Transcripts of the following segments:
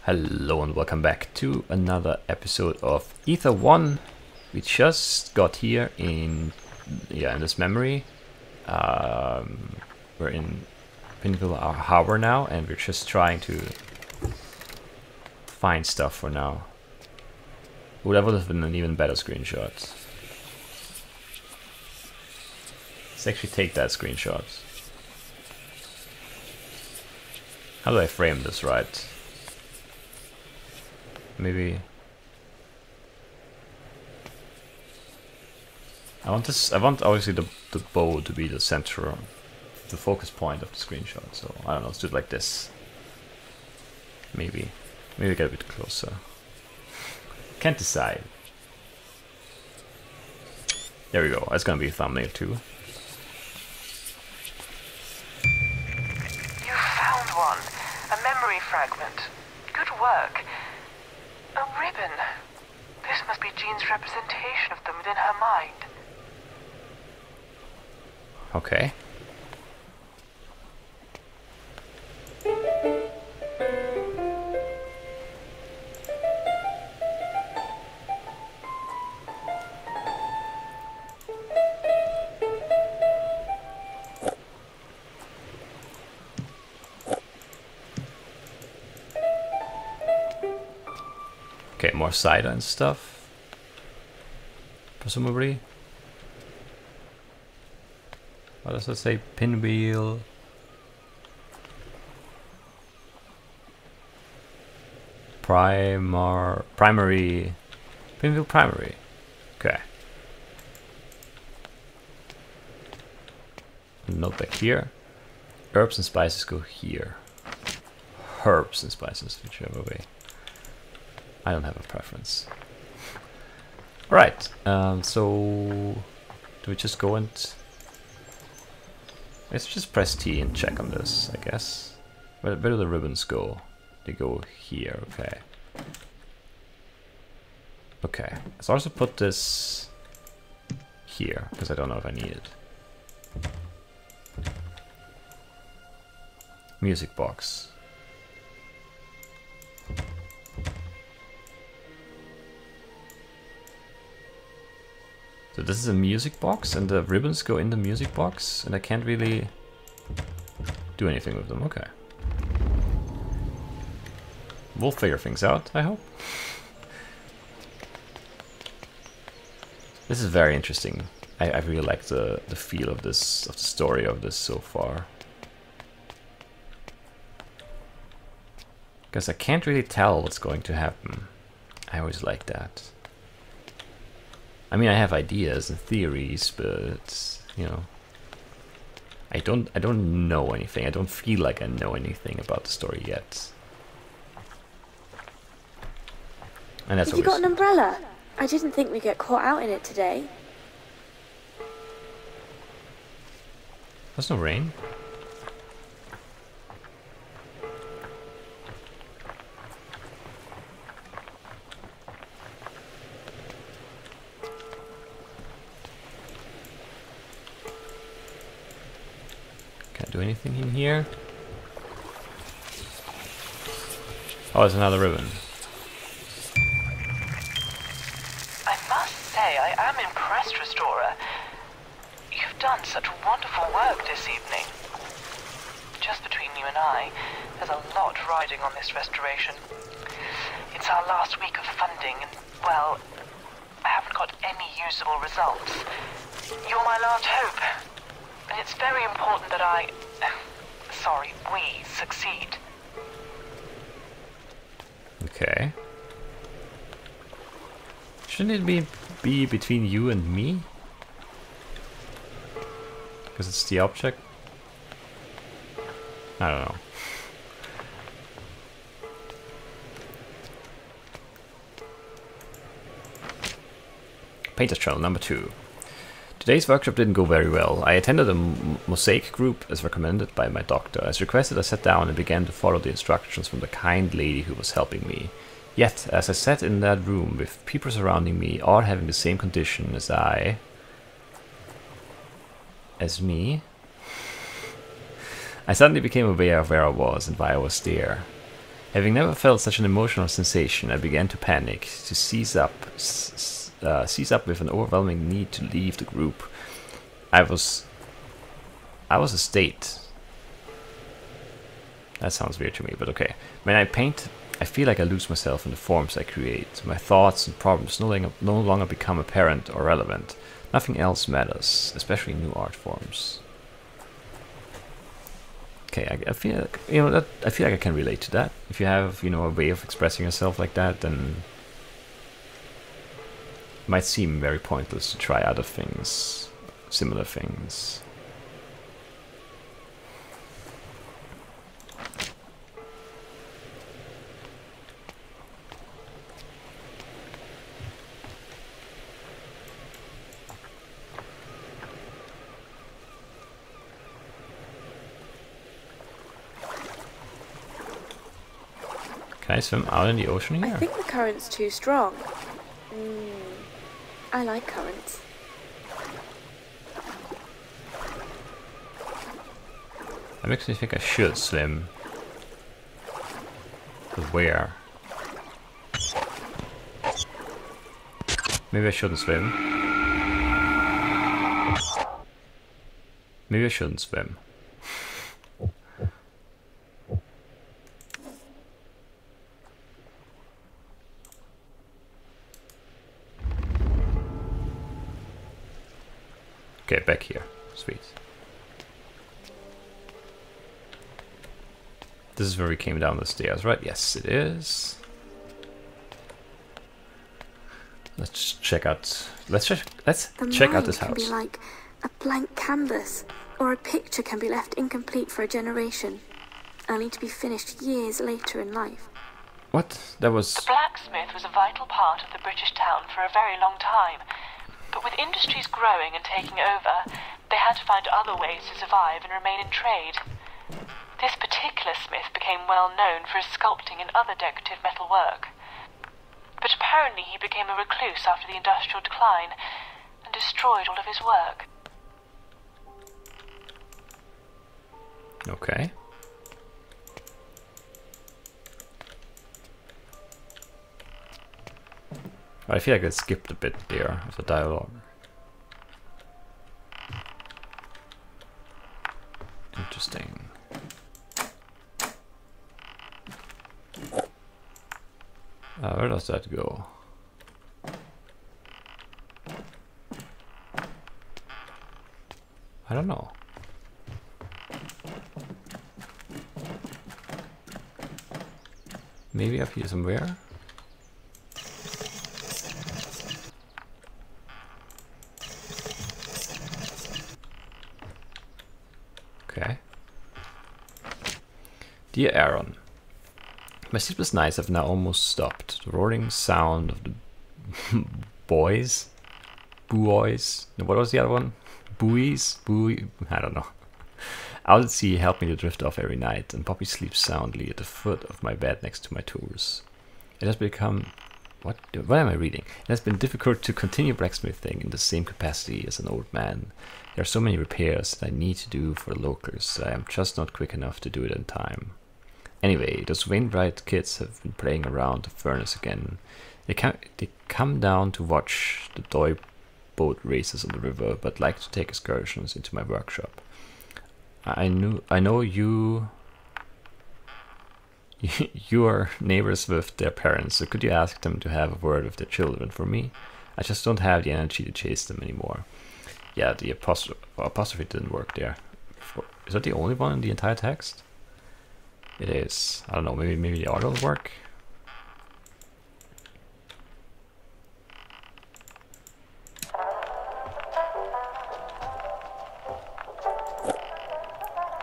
Hello and welcome back to another episode of Ether 1. We just got here in this memory. We're in Pinnacle Harbor now, and we're just trying to find stuff for now. Oh, that would have been an even better screenshot. Let's actually take that screenshot. How do I frame this right? Maybe I want obviously the bow to be the center, the focus point of the screenshot. So I don't know, let's do it like this. Maybe get a bit closer. Can't decide. There we go. That's gonna be a thumbnail too. You found one. A memory fragment. Good work. A ribbon. This must be Jean's representation of them within her mind. Okay. Okay, more cider and stuff, presumably. What does it say? Pinwheel. Primary. Pinwheel primary. Okay. Note back here. Herbs and spices go here. Herbs and spices, whichever way. I don't have a preference. Alright, so do we just go and let's just press T and check on this, I guess. Where do the ribbons go? They go here, okay. Okay, let's also put this here, because I don't know if I need it. Music box. So this is a music box, and the ribbons go in the music box, and I can't really do anything with them. Okay. We'll figure things out, I hope. This is very interesting. I really like the feel of this, of the story of this so far. Because I can't really tell what's going to happen. I always like that. I mean, I have ideas and theories, but you know, I don't know anything. I don't feel like I know anything about the story yet. And that's Have you got an umbrella? I didn't think we'd get caught out in it today. There's no rain. Can't do anything in here. Oh, there's another ribbon. I must say, I am impressed, Restorer. You've done such wonderful work this evening. Just between you and I, there's a lot riding on this restoration. It's our last week of funding, and, well, I haven't got any usable results. You're my last hope. And it's very important that we succeed. Okay. Shouldn't it be between you and me? Because it's the object? I don't know. Painter's Journal number 2. Today's workshop didn't go very well. I attended a mosaic group as recommended by my doctor. As requested, I sat down and began to follow the instructions from the kind lady who was helping me. Yet, as I sat in that room with people surrounding me, all having the same condition as me, I suddenly became aware of where I was and why I was there. Having never felt such an emotional sensation, I began to panic, to seize up with an overwhelming need to leave the group. I was a state. That sounds weird to me, but okay. When I paint, I feel like I lose myself in the forms I create. My thoughts and problems no longer become apparent or relevant. Nothing else matters, especially new art forms. Okay, I feel like, I feel like I can relate to that. If you have, a way of expressing yourself like that, then it might seem very pointless to try other things, similar things. Can I swim out in the ocean here? I think the current's too strong. I like currents. That makes me think I should swim. But where? Maybe I shouldn't swim. Maybe I shouldn't swim. Okay, back here. Sweet. This is where we came down the stairs, right? Yes, it is. Let's check out. Let's check out this house. The mind can be like a blank canvas, or a picture can be left incomplete for a generation, only to be finished years later in life. What? That was. The blacksmith was a vital part of the British town for a very long time. But with industries growing and taking over, they had to find other ways to survive and remain in trade. This particular smith became well known for his sculpting and other decorative metal work. But apparently he became a recluse after the industrial decline and destroyed all of his work. Okay. I feel like I skipped a bit there of the dialogue. Interesting. Where does that go? I don't know. Maybe up here somewhere? Okay. Dear Aaron, my sleepless nights have now almost stopped. The roaring sound of the buoys? What was the other one? Buoys? I don't know. Out at sea helped me to drift off every night, and Poppy sleeps soundly at the foot of my bed next to my tours. It has become... What am I reading? It has been difficult to continue blacksmithing in the same capacity as an old man. There are so many repairs that I need to do for the locals. I am just not quick enough to do it in time. Anyway, those Wainwright kids have been playing around the furnace again. They come down to watch the toy boat races on the river, but like to take excursions into my workshop. I know you are neighbors with their parents, so could you ask them to have a word with their children for me? I just don't have the energy to chase them anymore. Yeah, the apostrophe didn't work there. Is that the only one in the entire text? It is. I don't know, maybe the auto will work?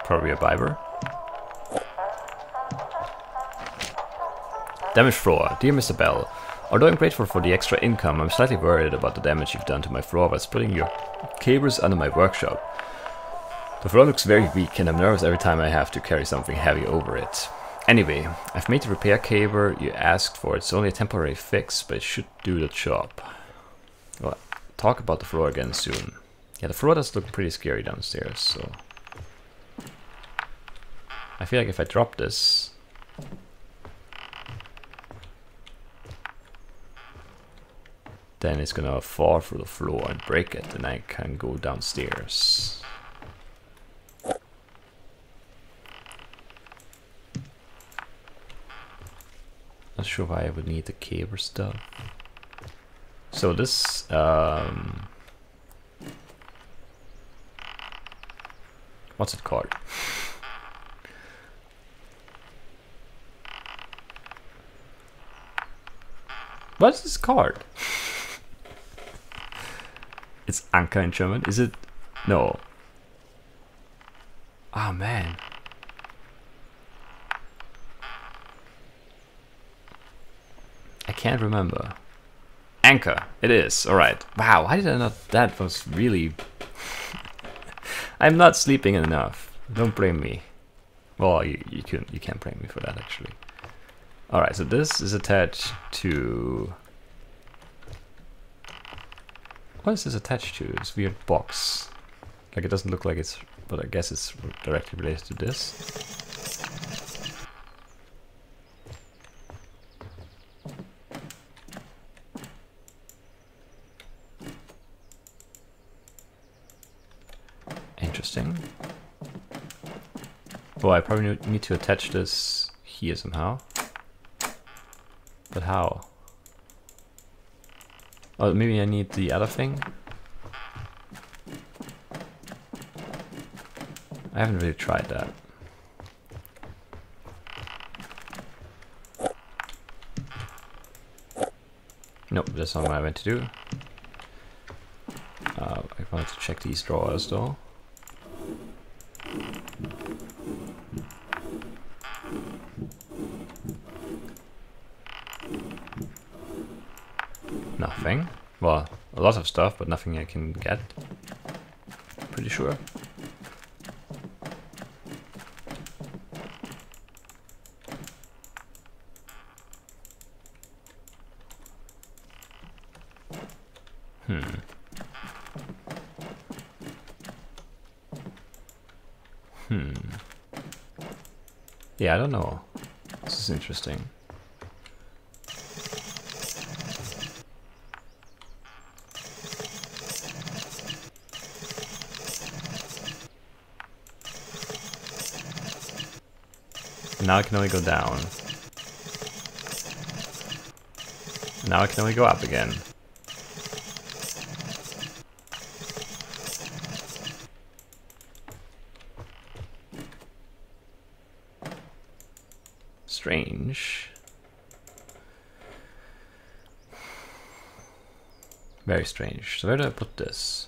Probably a Biber. Damaged floor. Dear Mr. Bell, although I'm grateful for the extra income, I'm slightly worried about the damage you've done to my floor by splitting your cables under my workshop. The floor looks very weak and I'm nervous every time I have to carry something heavy over it. Anyway, I've made the repair cable you asked for. It's only a temporary fix, but it should do the job. Well, talk about the floor again soon. Yeah, the floor does look pretty scary downstairs, so... I feel like if I drop this... then it's gonna fall through the floor and break it, and I can go downstairs. Not sure why I would need the cable stuff. So this what's it called? What is this called? It's Anker in German. Is it? No. Ah, man. I can't remember. Anchor. It is. Alright. Wow, why did I not... That was really... I'm not sleeping enough. Don't blame me. Well, you can't blame me for that, actually. Alright, so this is attached to... What is this attached to? This weird box. Like, it doesn't look like it's... But I guess it's directly related to this. Interesting. Oh, I probably need to attach this here somehow. But how? Oh, maybe I need the other thing? I haven't really tried that. Nope, that's not what I meant to do. I wanted to check these drawers though. Nothing. Well, a lot of stuff, but nothing I can get. Pretty sure. Yeah, I don't know. This is interesting. Now I can only go down. Now I can only go up again. Strange. Very strange. So where do I put this?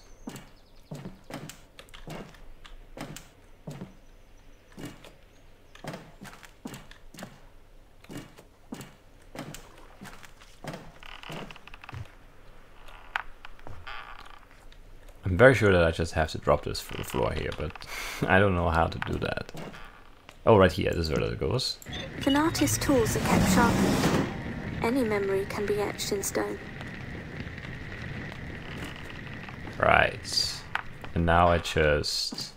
I'm very sure that I just have to drop this for the floor here, but I don't know how to do that. Oh, right here, this is where it goes. If an artist's tools are kept sharpened, any memory can be etched in stone. Right. And now I just...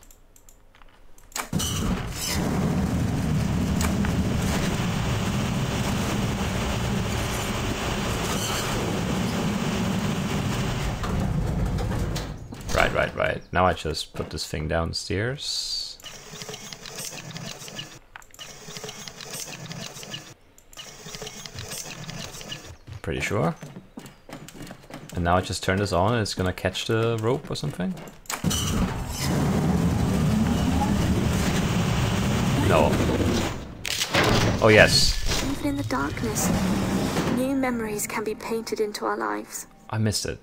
Right. Now I just put this thing downstairs. Pretty sure. And now I just turn this on and it's gonna catch the rope or something? No. Oh yes. Even in the darkness, new memories can be painted into our lives. I missed it.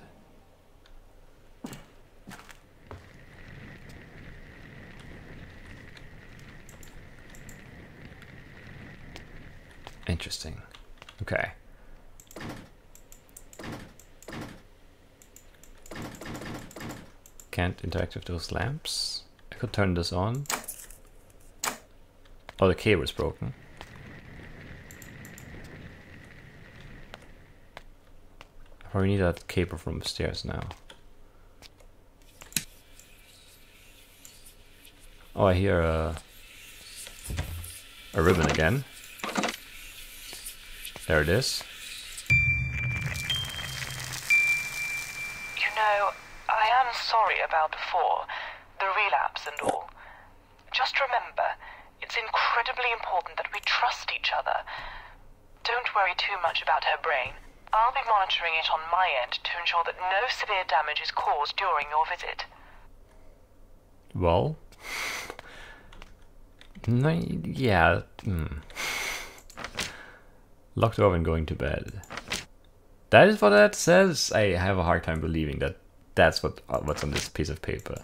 Interesting. Okay. Can't interact with those lamps. I could turn this on. Oh, the cable is broken. I probably need that cable from upstairs now. Oh, I hear a ribbon again. There it is. sorry about before, the relapse and all. Just remember, it's incredibly important that we trust each other. Don't worry too much about her brain. I'll be monitoring it on my end to ensure that no severe damage is caused during your visit. Well, no, yeah. Locked door when going to bed. That is what that says. I have a hard time believing that that's what's on this piece of paper.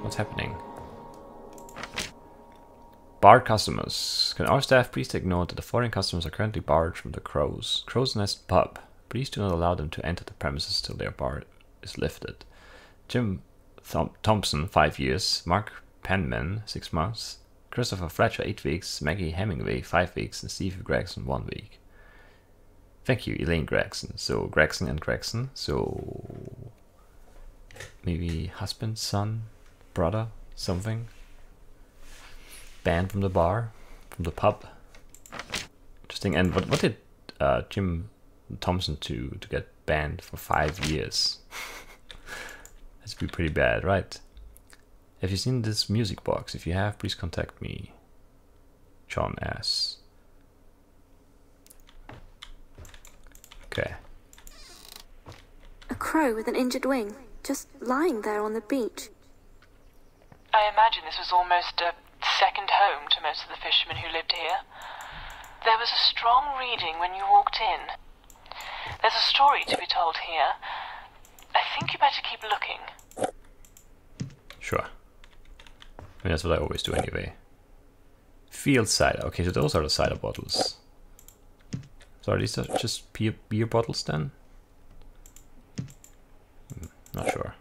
What's happening? Barred customers. Can our staff please take note that the foreign customers are currently barred from the Crow's Nest pub. Please do not allow them to enter the premises till their bar is lifted. Jim Thompson, 5 years. Mark Penman, 6 months. Christopher Fletcher, 8 weeks. Maggie Hemingway, 5 weeks. And Steve Gregson, 1 week. Thank you, Elaine Gregson. So Gregson and Gregson. So maybe husband, son, brother, something. Banned from the bar, from the pub. Interesting. And what did Jim Thompson do to get banned for 5 years? That's be pretty bad, right? Have you seen this music box? If you have, please contact me. John S. Okay. A crow with an injured wing, just lying there on the beach. I imagine this was almost a second home to most of the fishermen who lived here. There was a strong reading when you walked in. There's a story to be told here. I think you better keep looking. Sure. I mean, that's what I always do anyway. Field cider. Okay, so those are the cider bottles. So are these just beer bottles then? Not sure.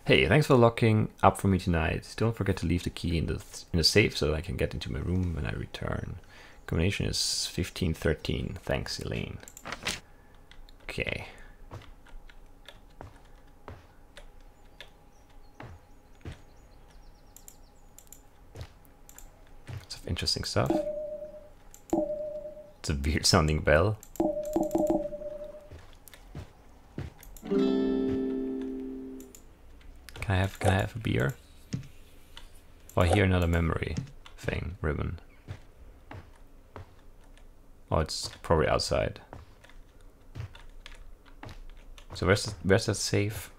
Hey, thanks for locking up for me tonight. Don't forget to leave the key in the safe so that I can get into my room when I return. Combination is 1513. Thanks, Elaine. Okay. Lots of interesting stuff. It's a weird sounding bell. Can I have a beer? Oh, I hear another memory thing, ribbon. Oh, it's probably outside. So where's that safe?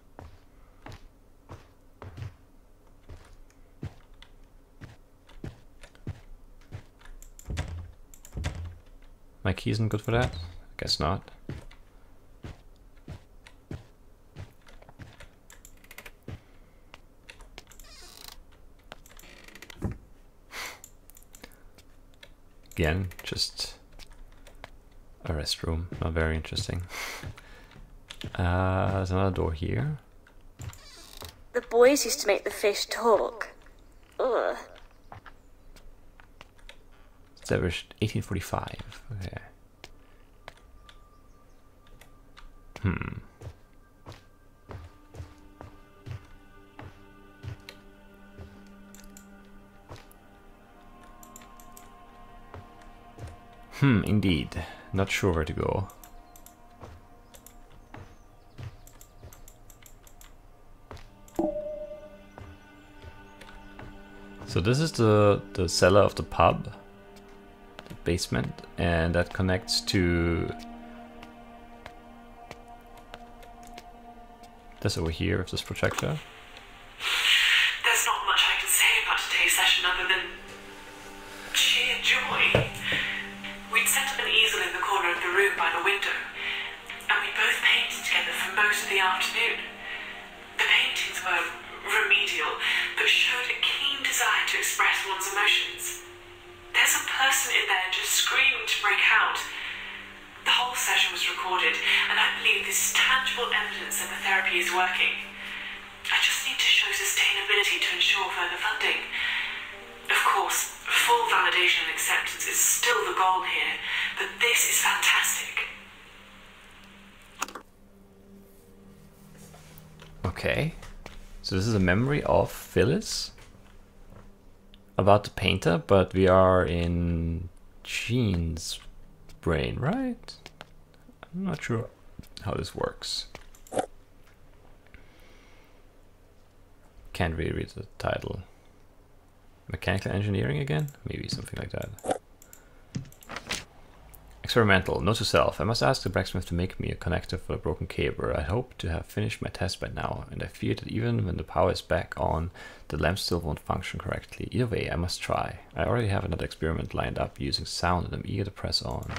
My key isn't good for that? Guess not. Again, just a restroom, not very interesting. There's another door here. The boys used to make the fish talk. Ugh. Established 1845. Okay. Indeed. Not sure where to go. So this is the cellar of the pub, the basement, and that connects to this over here with this projector. There's not much I can say about today's session other than sheer joy. We'd set up an easel in the corner of the room by the window, and we both painted together for most of the afternoon. The paintings were remedial, but showed a keen desire to express one's emotions. There's a person in there just screaming to break out. The whole session was recorded, and I believe this is tangible evidence that the therapy is working. I just need to show sustainability to ensure further funding. Of course, full validation and acceptance is still the goal here, but this is fantastic. Okay. So this is a memory of Phyllis. about the painter, but we are in Jean's brain, right? I'm not sure how this works. Can't really read the title. Mechanical engineering again? Maybe something like that. Experimental. Note to self. I must ask the blacksmith to make me a connector for a broken cable. I hope to have finished my test by now, and I fear that even when the power is back on, the lamp still won't function correctly. Either way, I must try. I already have another experiment lined up using sound, and I'm eager to press on.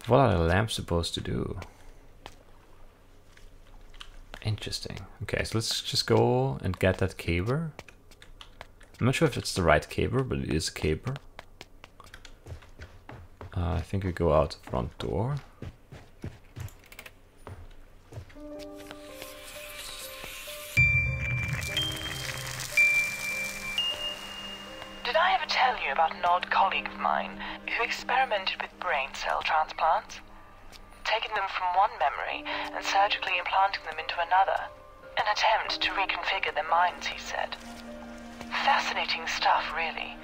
What are the lamps supposed to do? Interesting. Okay, so let's just go and get that caber. I'm not sure if it's the right caber, but it is a caber. I think we go out the front door. Did I ever tell you about an old colleague of mine who experimented with brain cell transplants? Taking them from one memory and surgically implanting them into another. An attempt to reconfigure their minds, he said. Fascinating stuff, really.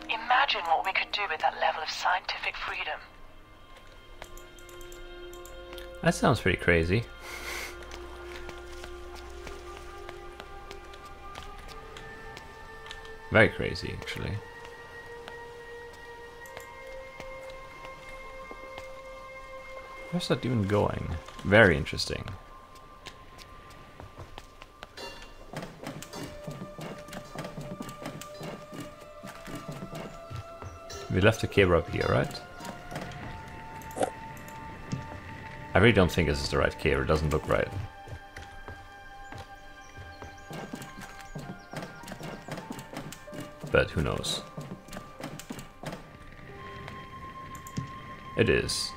Imagine what we could do with that level of scientific freedom. That sounds pretty crazy. Very crazy, actually. Where's that even going? Very interesting. We left the cable up here, right? I really don't think this is the right cable. It doesn't look right. But who knows? It is.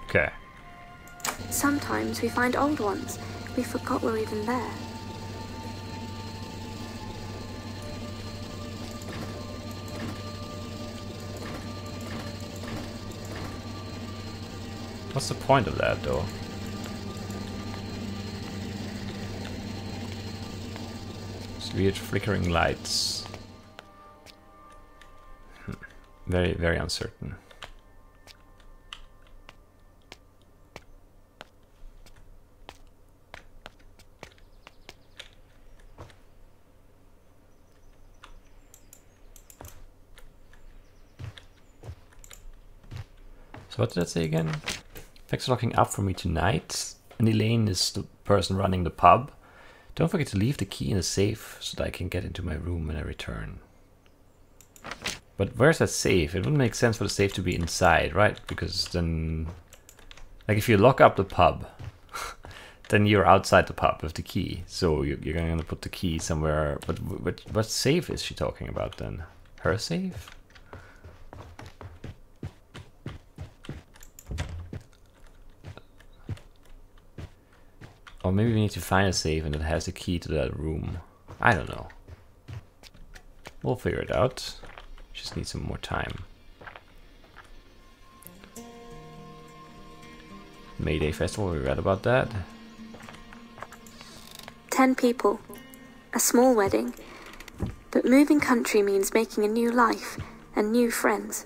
Okay. Sometimes we find old ones we forgot were even there. What's the point of that, though? It's weird flickering lights. Very, very uncertain. So what did that say again? Thanks for locking up for me tonight. And Elaine is the person running the pub. Don't forget to leave the key in the safe so that I can get into my room when I return. But where's that safe? It wouldn't make sense for the safe to be inside, right? Because then... like if you lock up the pub, then you're outside the pub with the key. So you're going to put the key somewhere. But what safe is she talking about then? Her safe? Or maybe we need to find a safe and it has the key to that room. I don't know. We'll figure it out. Just need some more time. Mayday Festival, we read about that. 10 people. A small wedding. But moving country means making a new life and new friends.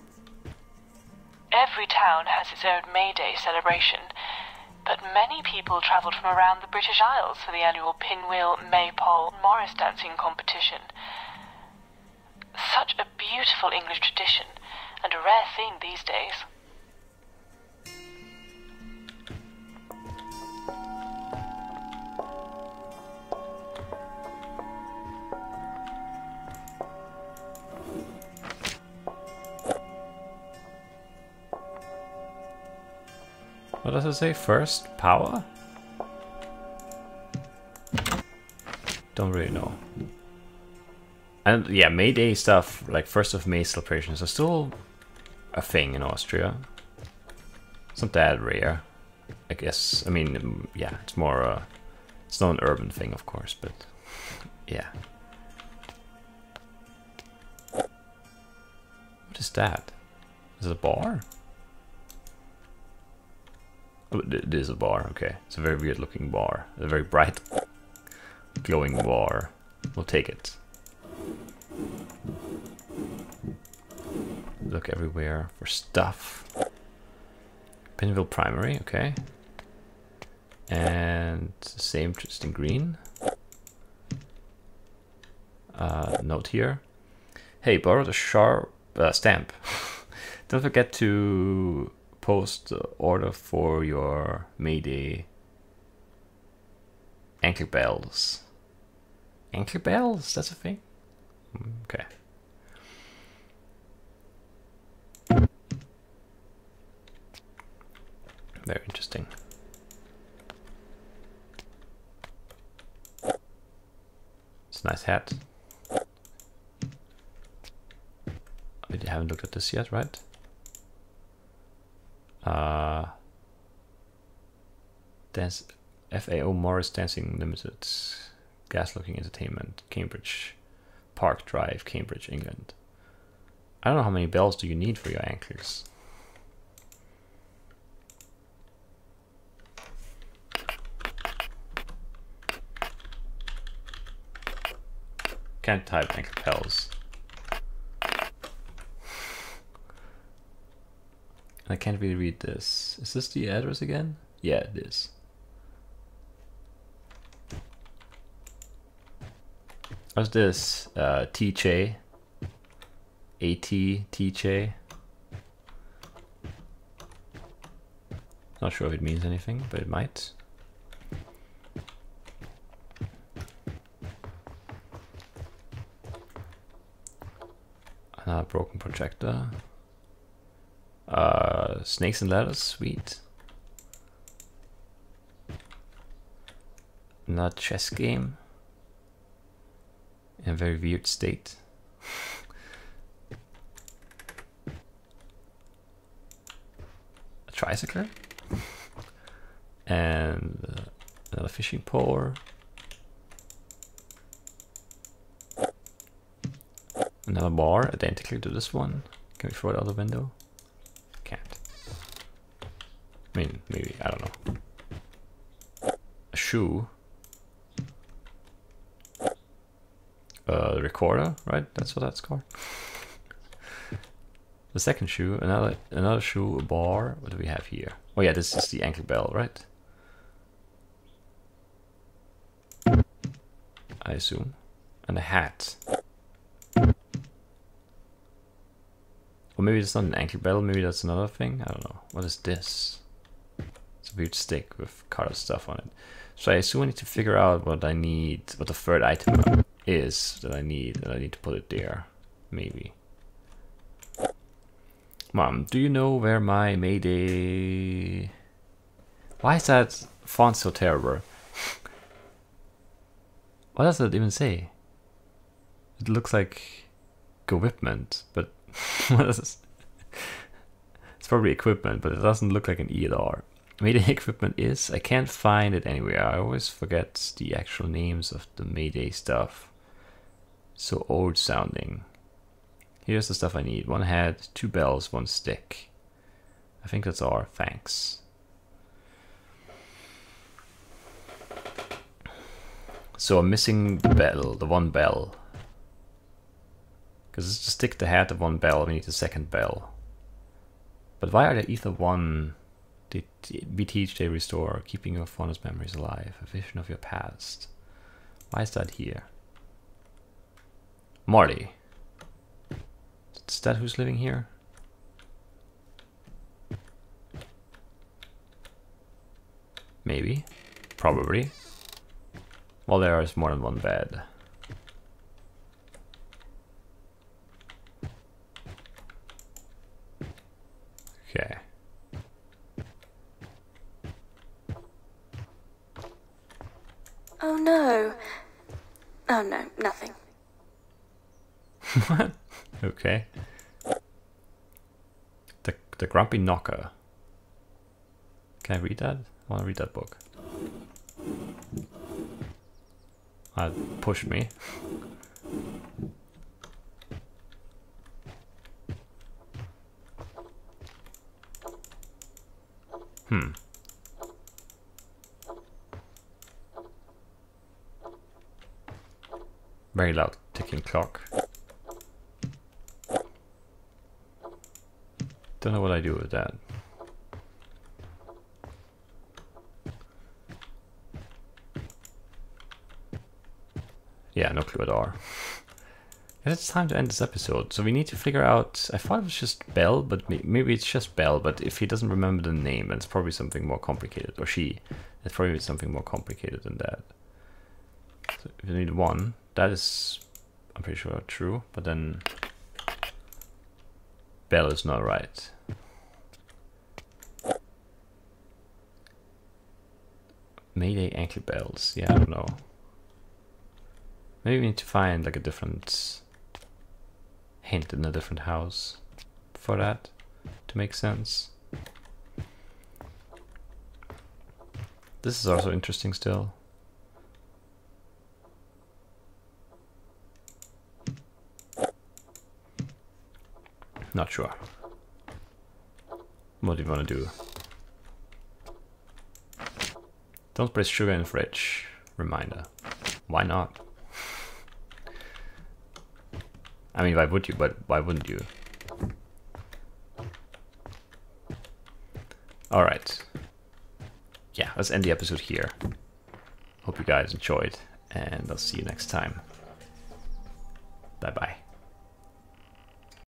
Every town has its own May Day celebration, but many people travelled from around the British Isles for the annual Pinwheel, Maypole, Morris dancing competition. Such a beautiful English tradition, and a rare thing these days. What does it say? First, power? Don't really know. And yeah, May Day stuff, like 1st of May celebrations, are still a thing in Austria. It's not that rare, I guess. I mean, yeah, it's more, it's not an urban thing, of course, but yeah. What is that? Is it a bar? Oh, it is a bar, okay. It's a very weird looking bar. A very bright, glowing bar. We'll take it. Look everywhere for stuff. Pinville Primary, okay. And same just in green. Note here. Hey, borrowed a sharp stamp. Don't forget to post the order for your Mayday ankle bells. Ankle bells? That's a thing? Okay. Very interesting. It's a nice hat. We haven't looked at this yet, right? Dance FAO Morris Dancing Limited. Gas Looking Entertainment, Cambridge. Park Drive, Cambridge, England. I don't know how many bells do you need for your ankles. Can't type ankle bells. I can't really read this. Is this the address again? Yeah, it is. What's this? TJ. TJ. Not sure if it means anything, but it might. Another broken projector. Snakes and ladders, sweet. Another chess game. In a very weird state. A tricycle. And another fishing pole. Another bar, identical to this one. Can we throw it out the window? Can't. I mean, maybe, I don't know. A shoe. The recorder, right? That's what that's called. The second shoe, another shoe, a bar. What do we have here? Oh yeah, this is the ankle bell, right? I assume. And a hat. Or maybe it's not an ankle bell, maybe that's another thing. I don't know. What is this? It's a weird stick with colored stuff on it. So I assume I need to figure out what I need, what the third item is that I need, and I need to put it there. Maybe. Mom, do you know where my Mayday... Why is that font so terrible? What does it even say? It looks like equipment, but what is this? It's probably equipment, but it doesn't look like an E at all. Mayday equipment is? I can't find it anywhere. I always forget the actual names of the Mayday stuff. So old sounding. Here's the stuff I need. 1 hat, 2 bells, 1 stick. I think that's all. Thanks. So I'm missing the bell, the 1 bell. Because to stick the hat of 1 bell, we need the second bell. But why are there either one? We teach, they restore, keeping your fondest memories alive, a vision of your past. Why is that here? Marty. Is that who's living here? Maybe. Probably. Well, there is more than 1 bed. Okay. Oh no. Oh no, nothing. What? Okay. The Grumpy Knocker. Can I read that? I want to read that book. Pushed me. Very loud ticking clock. Don't know what I do with that. Yeah, no clue at all. And it's time to end this episode, so we need to figure out... I thought it was just Belle, but maybe it's just Belle, but if he doesn't remember the name, then it's probably something more complicated. Or she. It's probably something more complicated than that. So if you need one, that is, I'm pretty sure, true, but then Belle is not right. Mayday ankle bells. Yeah, I don't know. Maybe we need to find like a different hint in a different house for that to make sense. This is also interesting still. Not sure. What do you want to do? Don't place sugar in the fridge. Reminder. Why not? I mean, why would you? But why wouldn't you? Alright. Yeah, let's end the episode here. Hope you guys enjoyed, and I'll see you next time.